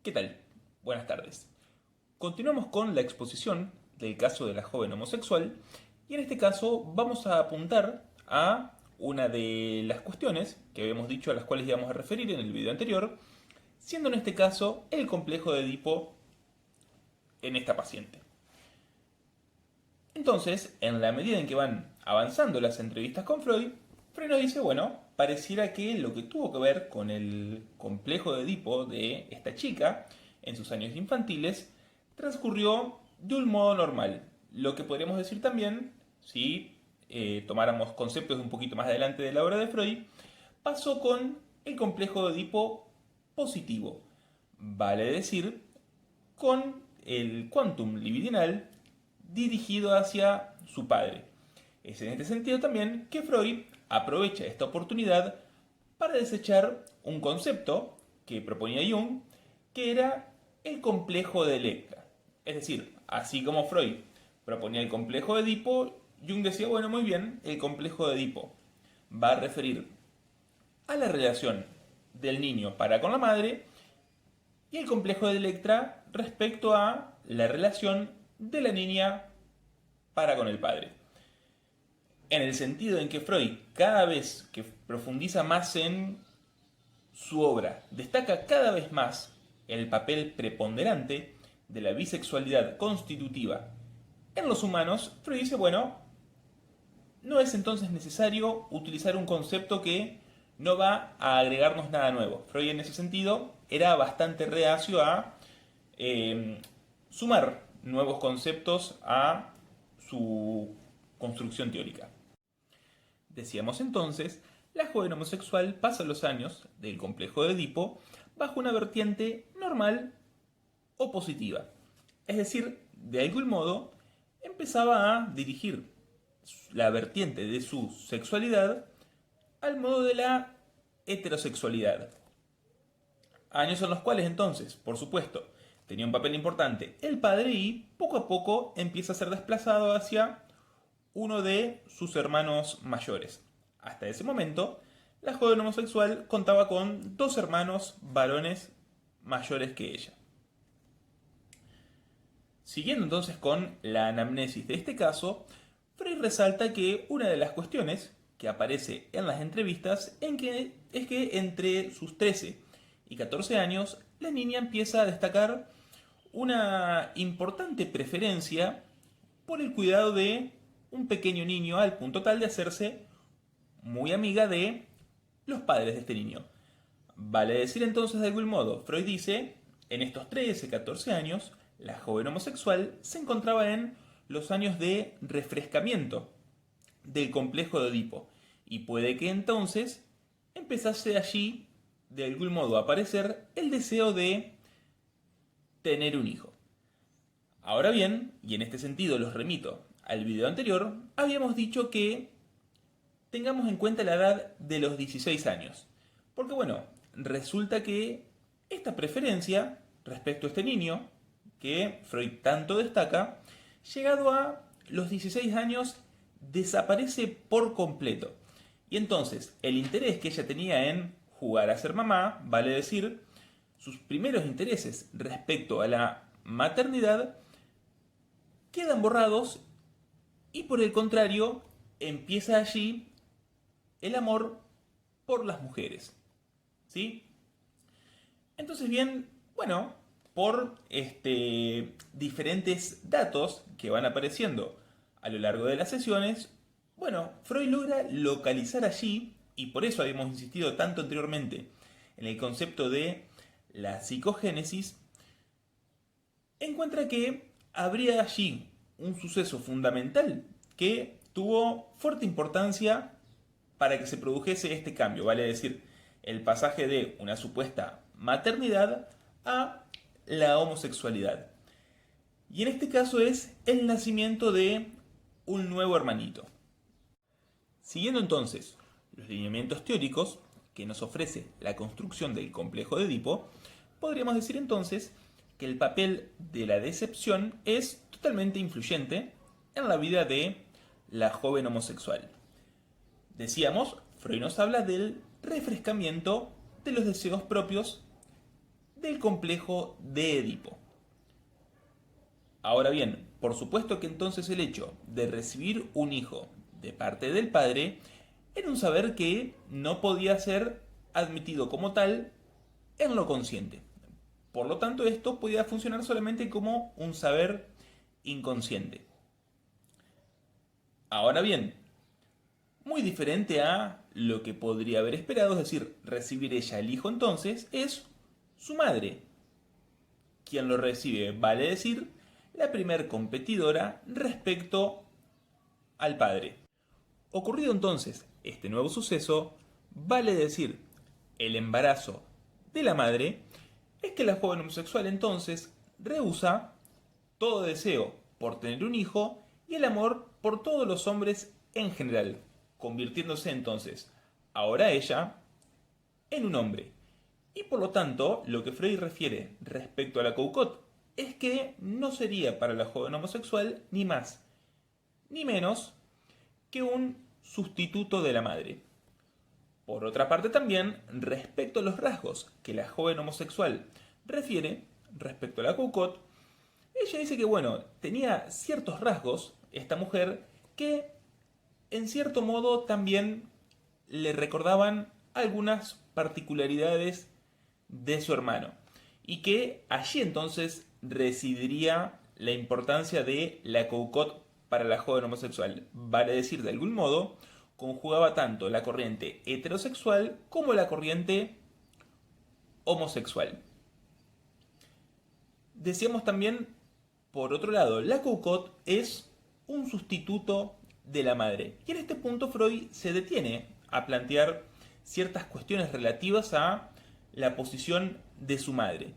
¿Qué tal? Buenas tardes. Continuamos con la exposición del caso de la joven homosexual y en este caso vamos a apuntar a una de las cuestiones que habíamos dicho a las cuales íbamos a referir en el video anterior, siendo en este caso el complejo de Edipo en esta paciente. Entonces, en la medida en que van avanzando las entrevistas con Freud, Freud nos dice, bueno, pareciera que lo que tuvo que ver con el complejo de Edipo de esta chica en sus años infantiles transcurrió de un modo normal. Lo que podríamos decir también, si tomáramos conceptos un poquito más adelante de la obra de Freud, pasó con el complejo de Edipo positivo. Vale decir, con el quantum libidinal dirigido hacia su padre. Es en este sentido también que Freud aprovecha esta oportunidad para desechar un concepto que proponía Jung, que era el complejo de Electra. Es decir, así como Freud proponía el complejo de Edipo, Jung decía, bueno, muy bien, el complejo de Edipo va a referir a la relación del niño para con la madre y el complejo de Electra respecto a la relación de la niña para con el padre. En el sentido en que Freud, cada vez que profundiza más en su obra, destaca cada vez más el papel preponderante de la bisexualidad constitutiva en los humanos, Freud dice, bueno, no es entonces necesario utilizar un concepto que no va a agregarnos nada nuevo. Freud en ese sentido era bastante reacio a sumar nuevos conceptos a su construcción teórica. Decíamos entonces, la joven homosexual pasa los años del complejo de Edipo bajo una vertiente normal o positiva. Es decir, de algún modo empezaba a dirigir la vertiente de su sexualidad al modo de la heterosexualidad. Años en los cuales entonces, por supuesto, tenía un papel importante el padre y poco a poco empieza a ser desplazado hacia uno de sus hermanos mayores. Hasta ese momento, la joven homosexual contaba con dos hermanos varones mayores que ella. Siguiendo entonces con la anamnesis de este caso, Freud resalta que una de las cuestiones que aparece en las entrevistas es que entre sus 13 y 14 años la niña empieza a destacar una importante preferencia por el cuidado de un pequeño niño al punto tal de hacerse muy amiga de los padres de este niño. Vale decir entonces de algún modo, Freud dice, en estos 13, 14 años, la joven homosexual se encontraba en los años de refrescamiento del complejo de Edipo y puede que entonces empezase allí de algún modo a aparecer el deseo de tener un hijo. Ahora bien, y en este sentido los remito al video anterior, habíamos dicho que tengamos en cuenta la edad de los 16 años. Porque bueno, resulta que esta preferencia respecto a este niño, que Freud tanto destaca, llegado a los 16 años desaparece por completo. Y entonces el interés que ella tenía en jugar a ser mamá, vale decir, sus primeros intereses respecto a la maternidad, quedan borrados y por el contrario empieza allí el amor por las mujeres. ¿Sí? Entonces bien, bueno, por diferentes datos que van apareciendo a lo largo de las sesiones, bueno, Freud logra localizar allí, y por eso habíamos insistido tanto anteriormente en el concepto de la psicogénesis, encuentra que habría allí un suceso fundamental que tuvo fuerte importancia para que se produjese este cambio, vale decir, el pasaje de una supuesta maternidad a la homosexualidad. Y en este caso es el nacimiento de un nuevo hermanito. Siguiendo entonces los lineamientos teóricos que nos ofrece la construcción del complejo de Edipo, podríamos decir entonces que el papel de la decepción es totalmente influyente en la vida de la joven homosexual. Decíamos, Freud nos habla del refrescamiento de los deseos propios del complejo de Edipo. Ahora bien, por supuesto que entonces el hecho de recibir un hijo de parte del padre era un saber que no podía ser admitido como tal en lo consciente. Por lo tanto, esto podía funcionar solamente como un saber inconsciente. Ahora bien, muy diferente a lo que podría haber esperado, es decir, recibir ella el hijo entonces, es su madre, quien lo recibe, vale decir, la primer competidora respecto al padre. Ocurrido entonces este nuevo suceso, vale decir, el embarazo de la madre, es que la joven homosexual entonces rehúsa todo deseo por tener un hijo y el amor por todos los hombres en general, convirtiéndose entonces, ahora ella, en un hombre. Y por lo tanto, lo que Freud refiere respecto a la Coucot es que no sería para la joven homosexual ni más ni menos que un sustituto de la madre. Por otra parte también, respecto a los rasgos que la joven homosexual refiere respecto a la Coucot, ella dice que bueno, tenía ciertos rasgos, esta mujer, que en cierto modo también le recordaban algunas particularidades de su hermano. Y que allí entonces residiría la importancia de la Coucot para la joven homosexual. Vale decir, de algún modo, conjugaba tanto la corriente heterosexual como la corriente homosexual. Decíamos también, por otro lado, la Coucot es un sustituto de la madre. Y en este punto Freud se detiene a plantear ciertas cuestiones relativas a la posición de su madre,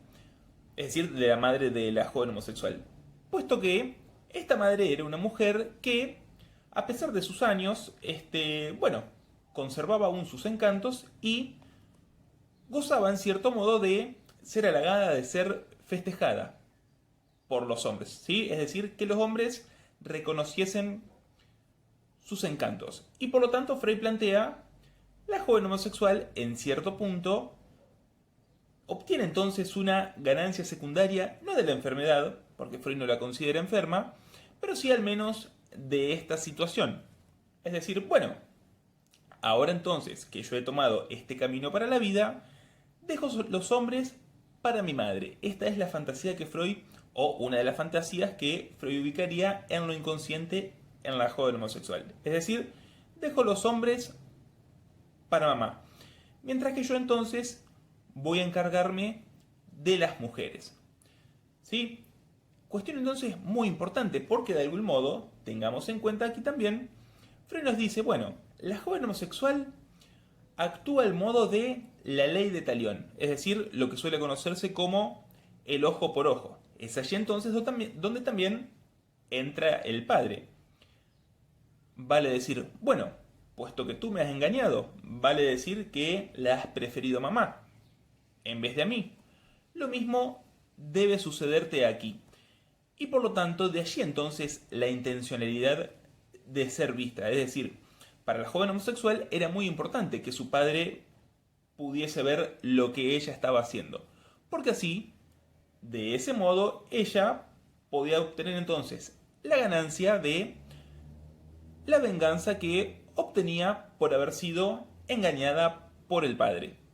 es decir, de la madre de la joven homosexual, puesto que esta madre era una mujer que, a pesar de sus años, bueno, conservaba aún sus encantos y gozaba en cierto modo de ser halagada, de ser festejada por los hombres, ¿sí? Es decir, que los hombres reconociesen sus encantos. Y por lo tanto, Freud plantea la joven homosexual en cierto punto obtiene entonces una ganancia secundaria, no de la enfermedad, porque Freud no la considera enferma, pero sí al menos de esta situación. Es decir, bueno, ahora entonces que yo he tomado este camino para la vida, dejo los hombres para mi madre. Esta es la fantasía que Freud, o una de las fantasías que Freud ubicaría en lo inconsciente en la joven homosexual. Es decir, dejo los hombres para mamá. Mientras que yo entonces voy a encargarme de las mujeres. ¿Sí? Cuestión entonces muy importante, porque de algún modo, tengamos en cuenta aquí también, Freud nos dice, bueno, la joven homosexual actúa al modo de la ley de Talión, es decir, lo que suele conocerse como el ojo por ojo. Es allí entonces donde también entra el padre. Vale decir, bueno, puesto que tú me has engañado, vale decir que la has preferido a mamá en vez de a mí. Lo mismo debe sucederte aquí. Y por lo tanto, de allí entonces la intencionalidad de ser vista. Es decir, para la joven homosexual era muy importante que su padre pudiese ver lo que ella estaba haciendo. Porque así, de ese modo, ella podía obtener entonces la ganancia de la venganza que obtenía por haber sido engañada por el padre.